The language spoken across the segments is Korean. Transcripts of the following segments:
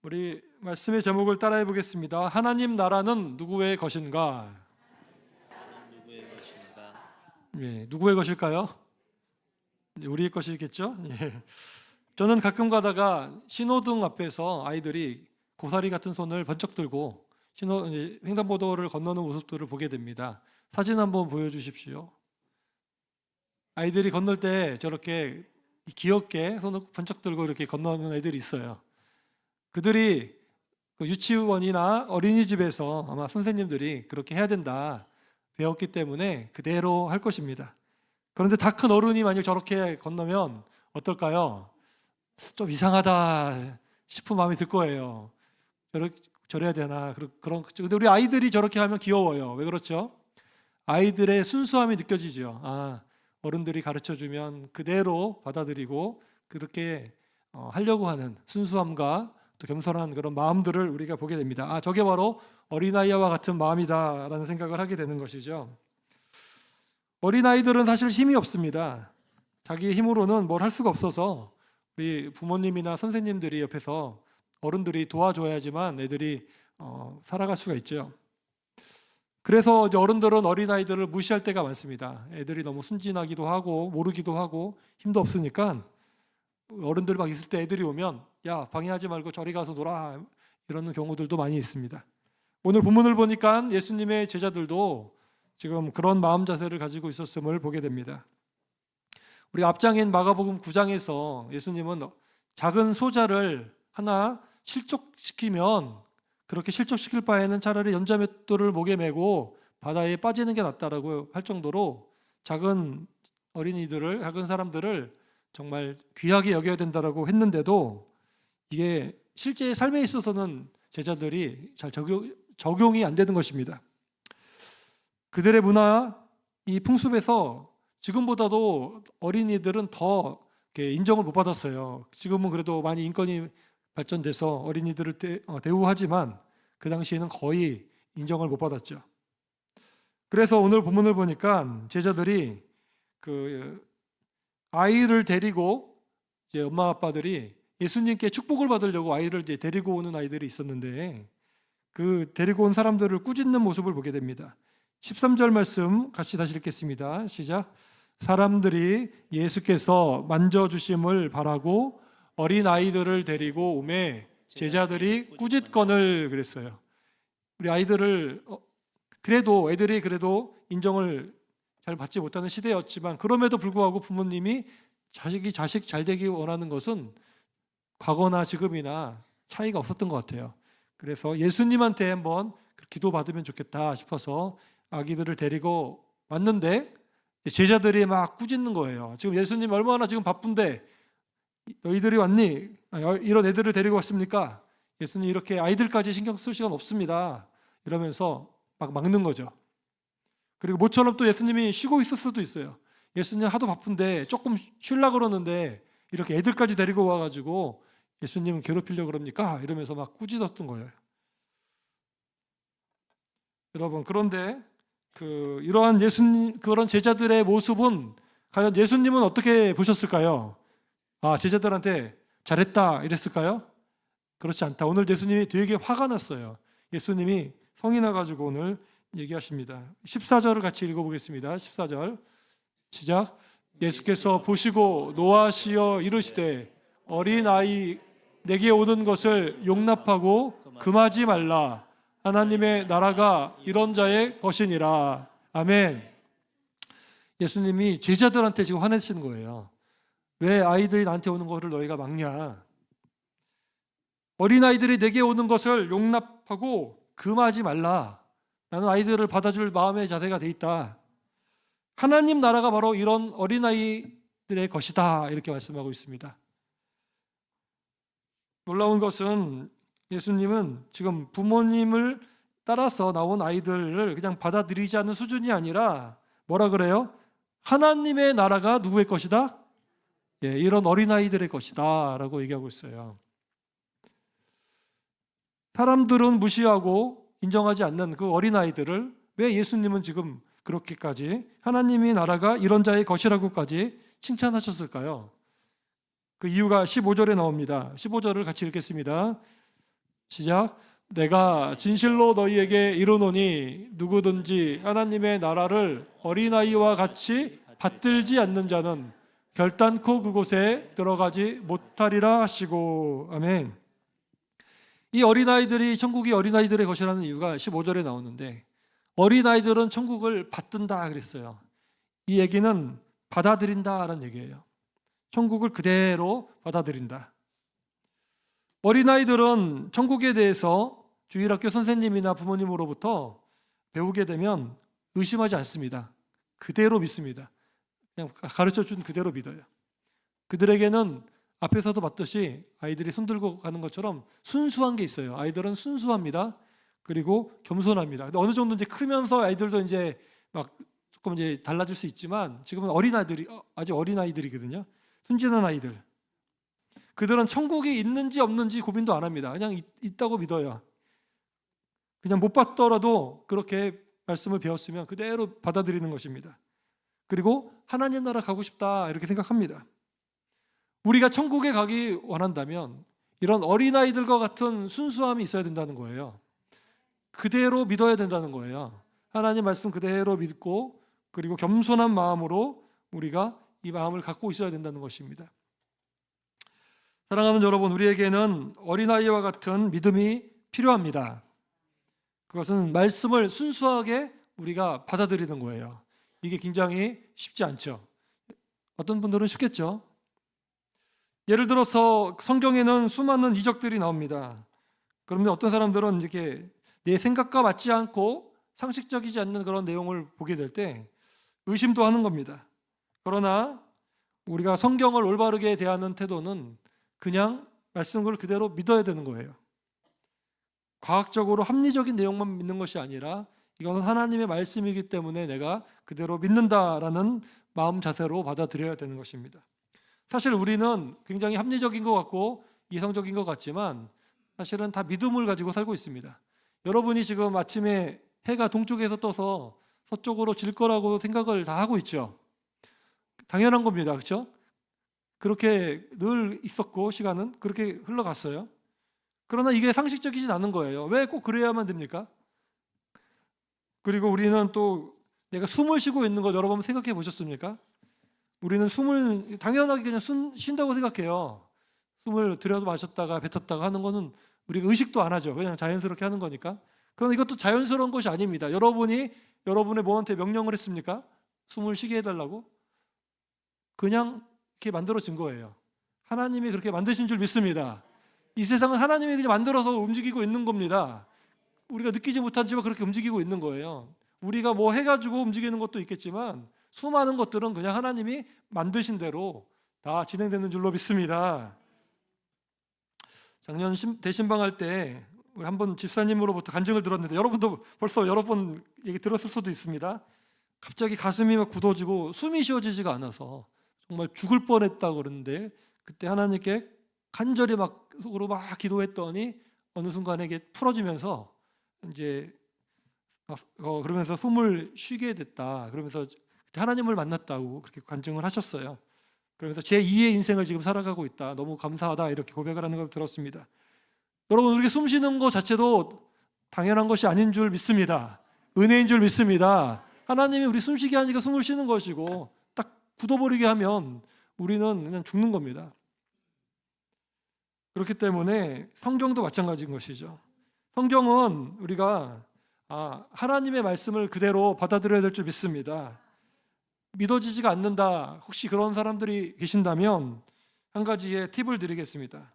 우리 말씀의 제목을 따라해 보겠습니다. 하나님 나라는 누구의 것인가? 누구의 것인가? 예, 누구의 것일까요? 우리의 것이겠죠? 예. 저는 가끔 가다가 신호등 앞에서 아이들이 고사리 같은 손을 번쩍 들고 횡단보도를 건너는 모습들을 보게 됩니다. 사진 한번 보여주십시오. 아이들이 건널 때 저렇게 귀엽게 손을 번쩍 들고 이렇게 건너는 애들이 있어요. 그들이 유치원이나 어린이집에서 아마 선생님들이 그렇게 해야 된다 배웠기 때문에 그대로 할 것입니다. 그런데 다 큰 어른이 만약 저렇게 건너면 어떨까요? 좀 이상하다 싶은 마음이 들 거예요. 저래야 되나? 근데 우리 아이들이 저렇게 하면 귀여워요. 왜 그렇죠? 아이들의 순수함이 느껴지죠. 어른들이 가르쳐주면 그대로 받아들이고 그렇게 하려고 하는 순수함과 또 겸손한 그런 마음들을 우리가 보게 됩니다. 저게 바로 어린아이와 같은 마음이다라는 생각을 하게 되는 것이죠. 어린아이들은 사실 힘이 없습니다. 자기 힘으로는 뭘 할 수가 없어서 우리 부모님이나 선생님들이 옆에서 어른들이 도와줘야지만 애들이 살아갈 수가 있죠. 그래서 이제 어른들은 어린아이들을 무시할 때가 많습니다. 애들이 너무 순진하기도 하고 모르기도 하고 힘도 없으니까 어른들 막 있을 때 애들이 오면 야 방해하지 말고 저리 가서 놀아 이러는 경우들도 많이 있습니다. 오늘 본문을 보니까 예수님의 제자들도 지금 그런 마음 자세를 가지고 있었음을 보게 됩니다. 우리 앞장인 마가복음 9장에서 예수님은 작은 소자를 하나 실족시키면 그렇게 실족시킬 바에는 차라리 연자맷돌을 목에 메고 바다에 빠지는 게 낫다라고 할 정도로 작은 어린이들을, 작은 사람들을 정말 귀하게 여겨야 된다라고 했는데도 이게 실제 삶에 있어서는 제자들이 잘 적용이 안 되는 것입니다. 그들의 문화, 이 풍습에서 지금보다도 어린이들은 더 인정을 못 받았어요. 지금은 그래도 많이 인권이 발전돼서 어린이들을 대우하지만 그 당시에는 거의 인정을 못 받았죠. 그래서 오늘 본문을 보니까 제자들이 아이를 데리고 이제 엄마 아빠들이 예수님께 축복을 받으려고 아이를 이제 데리고 오는 아이들이 있었는데 그 데리고 온 사람들을 꾸짖는 모습을 보게 됩니다. 13절 말씀 같이 다시 읽겠습니다. 시작. 사람들이 예수께서 만져주심을 바라고 어린 아이들을 데리고 오매 제자들이 꾸짖거늘 그랬어요. 우리 아이들을 애들이 그래도 인정을 잘 받지 못하는 시대였지만 그럼에도 불구하고 부모님이 자식 잘 되기 원하는 것은 과거나 지금이나 차이가 없었던 것 같아요. 그래서 예수님한테 한번 기도 받으면 좋겠다 싶어서 아기들을 데리고 왔는데 제자들이 막 꾸짖는 거예요. 지금 예수님 얼마나 지금 바쁜데 너희들이 왔니? 이런 애들을 데리고 왔습니까? 예수님 이렇게 아이들까지 신경 쓸 시간 없습니다. 이러면서 막 막는 거죠. 그리고 모처럼 또 예수님이 쉬고 있을 수도 있어요. 예수님 하도 바쁜데 조금 쉬려고 그러는데 이렇게 애들까지 데리고 와가지고 예수님은 괴롭히려고 그럽니까? 이러면서 막 꾸짖었던 거예요. 여러분 그런데 이러한 그런 제자들의 모습은 과연 예수님은 어떻게 보셨을까요? 제자들한테 잘했다 이랬을까요? 그렇지 않다. 오늘 예수님이 되게 화가 났어요. 예수님이 성이 나가지고 오늘 얘기하십니다. 14절을 같이 읽어보겠습니다. 14절 시작. 예수께서 보시고 노하시어 이르시되 어린아이 내게 오는 것을 용납하고 금하지 말라. 하나님의 나라가 이런 자의 것이니라. 아멘. 예수님이 제자들한테 지금 화내시는 거예요. 왜 아이들이 나한테 오는 것을 너희가 막냐? 어린아이들이 내게 오는 것을 용납하고 금하지 말라. 나는 아이들을 받아줄 마음의 자세가 돼 있다. 하나님 나라가 바로 이런 어린아이들의 것이다. 이렇게 말씀하고 있습니다. 놀라운 것은 예수님은 지금 부모님을 따라서 나온 아이들을 그냥 받아들이지 않는 수준이 아니라 뭐라 그래요? 하나님의 나라가 누구의 것이다? 이런 어린아이들의 것이다 라고 얘기하고 있어요. 사람들은 무시하고 인정하지 않는 그 어린아이들을 왜 예수님은 지금 그렇게까지 하나님의 나라가 이런 자의 것이라고까지 칭찬하셨을까요? 그 이유가 15절에 나옵니다. 15절을 같이 읽겠습니다. 시작. 내가 진실로 너희에게 이르노니 누구든지 하나님의 나라를 어린아이와 같이 받들지 않는 자는 결단코 그곳에 들어가지 못하리라 하시고. 아멘. 이 어린아이들이 천국이 어린아이들의 것이라는 이유가 15절에 나오는데, 어린아이들은 천국을 받든다 그랬어요. 이 얘기는 받아들인다라는 얘기예요. 천국을 그대로 받아들인다. 어린아이들은 천국에 대해서 주일학교 선생님이나 부모님으로부터 배우게 되면 의심하지 않습니다. 그대로 믿습니다. 그냥 가르쳐준 그대로 믿어요. 그들에게는 앞에서도 봤듯이 아이들이 손들고 가는 것처럼 순수한 게 있어요. 아이들은 순수합니다. 그리고 겸손합니다. 근데 어느 정도 이제 크면서 아이들도 이제 막 조금 이제 달라질 수 있지만, 지금은 어린아이들이 아직 어린아이들이거든요. 순진한 아이들. 그들은 천국이 있는지 없는지 고민도 안 합니다. 그냥 있다고 믿어요. 그냥 못 봤더라도 그렇게 말씀을 배웠으면 그대로 받아들이는 것입니다. 그리고 하나님 나라 가고 싶다 이렇게 생각합니다. 우리가 천국에 가기 원한다면 이런 어린아이들과 같은 순수함이 있어야 된다는 거예요. 그대로 믿어야 된다는 거예요. 하나님 말씀 그대로 믿고, 그리고 겸손한 마음으로 우리가 이 마음을 갖고 있어야 된다는 것입니다. 사랑하는 여러분, 우리에게는 어린아이와 같은 믿음이 필요합니다. 그것은 말씀을 순수하게 우리가 받아들이는 거예요. 이게 굉장히 쉽지 않죠. 어떤 분들은 쉽겠죠. 예를 들어서 성경에는 수많은 이적들이 나옵니다. 그런데 어떤 사람들은 이렇게 내 생각과 맞지 않고 상식적이지 않는 그런 내용을 보게 될 때 의심도 하는 겁니다. 그러나 우리가 성경을 올바르게 대하는 태도는 그냥 말씀을 그대로 믿어야 되는 거예요. 과학적으로 합리적인 내용만 믿는 것이 아니라 이건 하나님의 말씀이기 때문에 내가 그대로 믿는다라는 마음 자세로 받아들여야 되는 것입니다. 사실 우리는 굉장히 합리적인 것 같고 이성적인 것 같지만 사실은 다 믿음을 가지고 살고 있습니다. 여러분이 지금 아침에 해가 동쪽에서 떠서 서쪽으로 질 거라고 생각을 다 하고 있죠. 당연한 겁니다. 그렇죠? 그렇게 늘 있었고 시간은 그렇게 흘러갔어요. 그러나 이게 상식적이진 않은 거예요. 왜 꼭 그래야만 됩니까? 그리고 우리는 또 내가 숨을 쉬고 있는 거 여러 번 생각해 보셨습니까? 우리는 숨을 당연하게 그냥 쉰다고 생각해요. 숨을 들여도 마셨다가 뱉었다가 하는 거는 우리가 의식도 안 하죠. 그냥 자연스럽게 하는 거니까. 그러나 이것도 자연스러운 것이 아닙니다. 여러분이 여러분의 몸한테 명령을 했습니까? 숨을 쉬게 해달라고? 그냥 이렇게 만들어진 거예요. 하나님이 그렇게 만드신 줄 믿습니다. 이 세상은 하나님이 그냥 만들어서 움직이고 있는 겁니다. 우리가 느끼지 못하지만 그렇게 움직이고 있는 거예요. 우리가 뭐 해가지고 움직이는 것도 있겠지만 수많은 것들은 그냥 하나님이 만드신 대로 다 진행되는 줄로 믿습니다. 작년 대신방할 때 우리 한번 집사님으로부터 간증을 들었는데, 여러분도 벌써 여러 번 얘기 들었을 수도 있습니다. 갑자기 가슴이 막 굳어지고 숨이 쉬어지지가 않아서 정말 죽을 뻔했다고 그러는데, 그때 하나님께 간절히 막 속으로 막 기도했더니 어느 순간에 이게 풀어지면서 이제 그러면서 숨을 쉬게 됐다. 그러면서 하나님을 만났다고 그렇게 간증을 하셨어요. 그러면서 제 2의 인생을 지금 살아가고 있다. 너무 감사하다. 이렇게 고백을 하는 걸 들었습니다. 여러분, 우리가 숨 쉬는 것 자체도 당연한 것이 아닌 줄 믿습니다. 은혜인 줄 믿습니다. 하나님이 우리 숨 쉬게 하니까 숨을 쉬는 것이고, 딱 굳어버리게 하면 우리는 그냥 죽는 겁니다. 그렇기 때문에 성경도 마찬가지인 것이죠. 성경은 우리가 하나님의 말씀을 그대로 받아들여야 될 줄 믿습니다. 믿어지지가 않는다. 혹시 그런 사람들이 계신다면 한 가지의 팁을 드리겠습니다.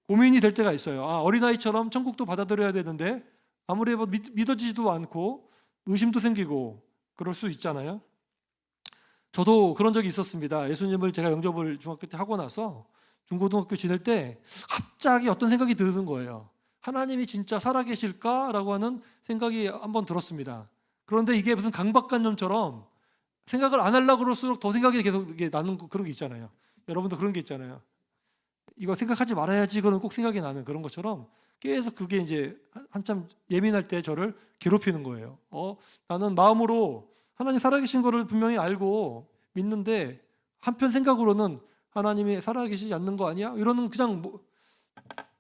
고민이 될 때가 있어요. 어린아이처럼 천국도 받아들여야 되는데 아무리 믿어지지도 않고 의심도 생기고 그럴 수 있잖아요. 저도 그런 적이 있었습니다. 예수님을 제가 영접을 중학교 때 하고 나서 중고등학교 지낼 때 갑자기 어떤 생각이 드는 거예요. 하나님이 진짜 살아계실까라고 하는 생각이 한번 들었습니다. 그런데 이게 무슨 강박관념처럼 생각을 안 하려고 그럴수록 더 생각이 계속 나는 그런 게 있잖아요. 여러분도 그런 게 있잖아요. 이거 생각하지 말아야지 그런 꼭 생각이 나는 그런 것처럼 계속 그게 이제 한참 예민할 때 저를 괴롭히는 거예요. 나는 마음으로 하나님 살아계신 거를 분명히 알고 믿는데 한편 생각으로는 하나님이 살아계시지 않는 거 아니야? 이러는 그냥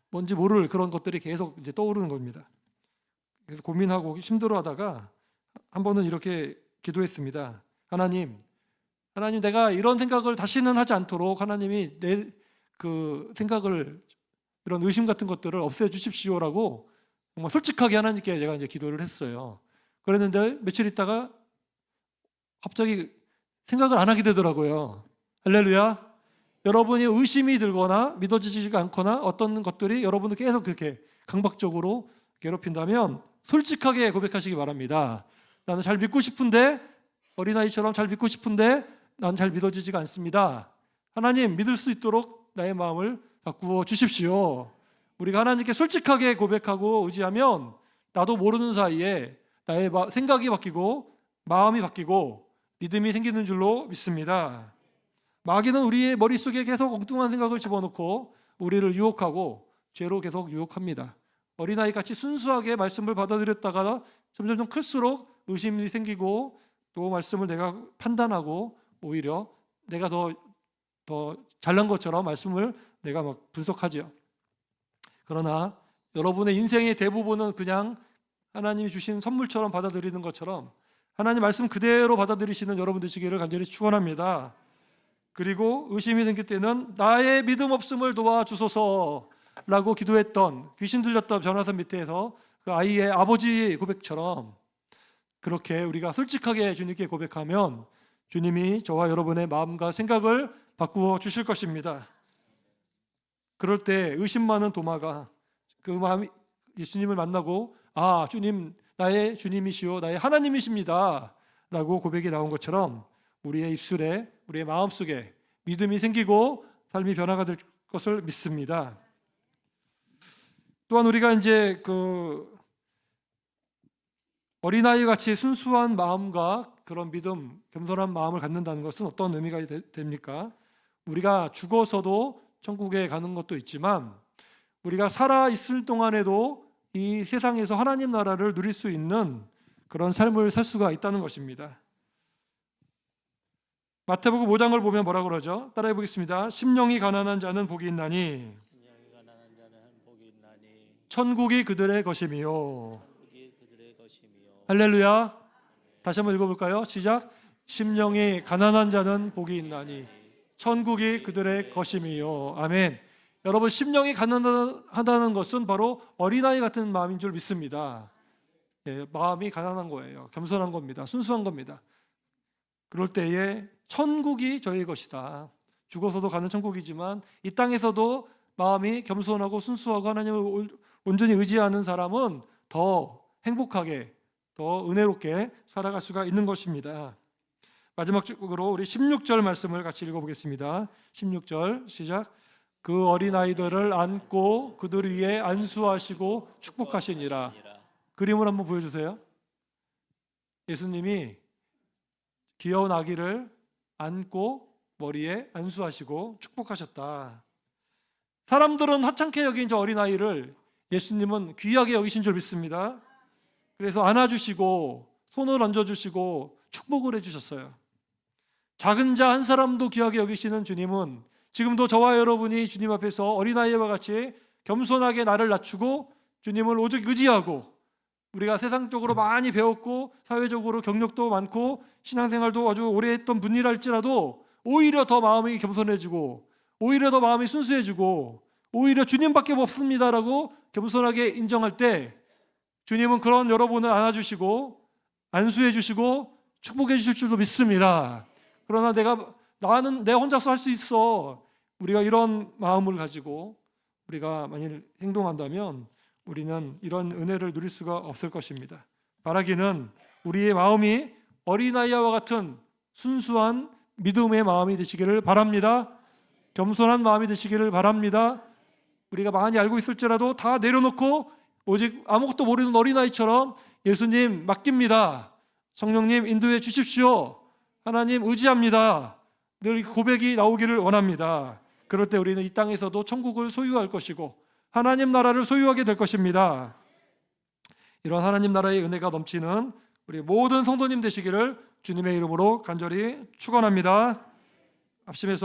뭔지 모를 그런 것들이 계속 이제 떠오르는 겁니다. 그래서 고민하고 힘들어하다가 한 번은 이렇게 기도했습니다. 하나님, 내가 이런 생각을 다시는 하지 않도록 하나님이 내 그 생각을, 이런 의심 같은 것들을 없애 주십시오라고 정말 솔직하게 하나님께 제가 이제 기도를 했어요. 그랬는데 며칠 있다가 갑자기 생각을 안 하게 되더라고요. 할렐루야. 여러분이 의심이 들거나 믿어지지가 않거나 어떤 것들이 여러분을 계속 그렇게 강박적으로 괴롭힌다면 솔직하게 고백하시기 바랍니다. 나는 잘 믿고 싶은데, 어린아이처럼 잘 믿고 싶은데 난 잘 믿어지지가 않습니다. 하나님, 믿을 수 있도록 나의 마음을 바꾸어 주십시오. 우리가 하나님께 솔직하게 고백하고 의지하면 나도 모르는 사이에 나의 생각이 바뀌고 마음이 바뀌고 믿음이 생기는 줄로 믿습니다. 마귀는 우리의 머릿속에 계속 엉뚱한 생각을 집어넣고 우리를 유혹하고 죄로 계속 유혹합니다. 어린아이같이 순수하게 말씀을 받아들였다가 점점 클수록 의심이 생기고 또 말씀을 내가 판단하고 오히려 내가 더 잘난 것처럼 말씀을 내가 막 분석하죠. 그러나 여러분의 인생의 대부분은 그냥 하나님이 주신 선물처럼 받아들이는 것처럼 하나님 말씀 그대로 받아들이시는 여러분 되시기를 간절히 축원합니다. 그리고 의심이 생길 때는 나의 믿음 없음을 도와주소서라고 기도했던, 귀신 들렸던 변화산 밑에서 그 아이의 아버지 고백처럼 그렇게 우리가 솔직하게 주님께 고백하면 주님이 저와 여러분의 마음과 생각을 바꾸어 주실 것입니다. 그럴 때 의심 많은 도마가 그 마음이 예수님을 만나고 주님, 나의 주님이시오, 나의 하나님이십니다 라고 고백이 나온 것처럼 우리의 입술에, 우리의 마음속에 믿음이 생기고 삶이 변화가 될 것을 믿습니다. 또한 우리가 이제 그 어린아이 같이 순수한 마음과 그런 믿음, 겸손한 마음을 갖는다는 것은 어떤 의미가 됩니까? 우리가 죽어서도 천국에 가는 것도 있지만 우리가 살아 있을 동안에도 이 세상에서 하나님 나라를 누릴 수 있는 그런 삶을 살 수가 있다는 것입니다. 마태복음 5장을 보면 뭐라고 그러죠? 따라해 보겠습니다. 심령이 가난한 자는 복이 있나니 심령이 가난한 자는 복이 있나니 천국이 그들의 것이미요. 천국이 그들의 것이며. 할렐루야. 다시 한번 읽어볼까요? 시작. 심령이 가난한 자는 복이 있나니 천국이 그들의 것이미요. 아멘. 여러분, 심령이 가난하다는 것은 바로 어린아이 같은 마음인 줄 믿습니다. 마음이 가난한 거예요. 겸손한 겁니다. 순수한 겁니다. 그럴 때에 천국이 저희 것이다. 죽어서도 가는 천국이지만 이 땅에서도 마음이 겸손하고 순수하고 하나님을 온전히 의지하는 사람은 더 행복하게, 더 은혜롭게 살아갈 수가 있는 것입니다. 마지막으로 우리 16절 말씀을 같이 읽어보겠습니다. 16절 시작. 그 어린아이들을 안고 그들 위에 안수하시고 축복하시니라. 그림을 한번 보여주세요. 예수님이 귀여운 아기를 안고 머리에 안수하시고 축복하셨다. 사람들은 하찮게 여긴 저 어린아이를 예수님은 귀하게 여기신 줄 믿습니다. 그래서 안아주시고 손을 얹어주시고 축복을 해주셨어요. 작은 자 한 사람도 귀하게 여기시는 주님은 지금도 저와 여러분이 주님 앞에서 어린아이와 같이 겸손하게 나를 낮추고 주님을 오직 의지하고 우리가 세상적으로 많이 배웠고 사회적으로 경력도 많고 신앙생활도 아주 오래 했던 분이랄지라도 오히려 더 마음이 겸손해지고 오히려 더 마음이 순수해지고 오히려 주님밖에 없습니다라고 겸손하게 인정할 때 주님은 그런 여러분을 안아주시고 안수해 주시고 축복해 주실 줄로 믿습니다. 그러나 나는 내 혼자서 할 수 있어. 우리가 이런 마음을 가지고 우리가 만일 행동한다면 우리는 이런 은혜를 누릴 수가 없을 것입니다. 바라기는 우리의 마음이 어린아이와 같은 순수한 믿음의 마음이 되시기를 바랍니다. 겸손한 마음이 되시기를 바랍니다. 우리가 많이 알고 있을지라도 다 내려놓고 오직 아무것도 모르는 어린아이처럼 예수님 맡깁니다. 성령님 인도해 주십시오. 하나님 의지합니다. 늘 고백이 나오기를 원합니다. 그럴 때 우리는 이 땅에서도 천국을 소유할 것이고 하나님 나라를 소유하게 될 것입니다. 이런 하나님 나라의 은혜가 넘치는 우리 모든 성도님 되시기를 주님의 이름으로 간절히 축원합니다. 합심해서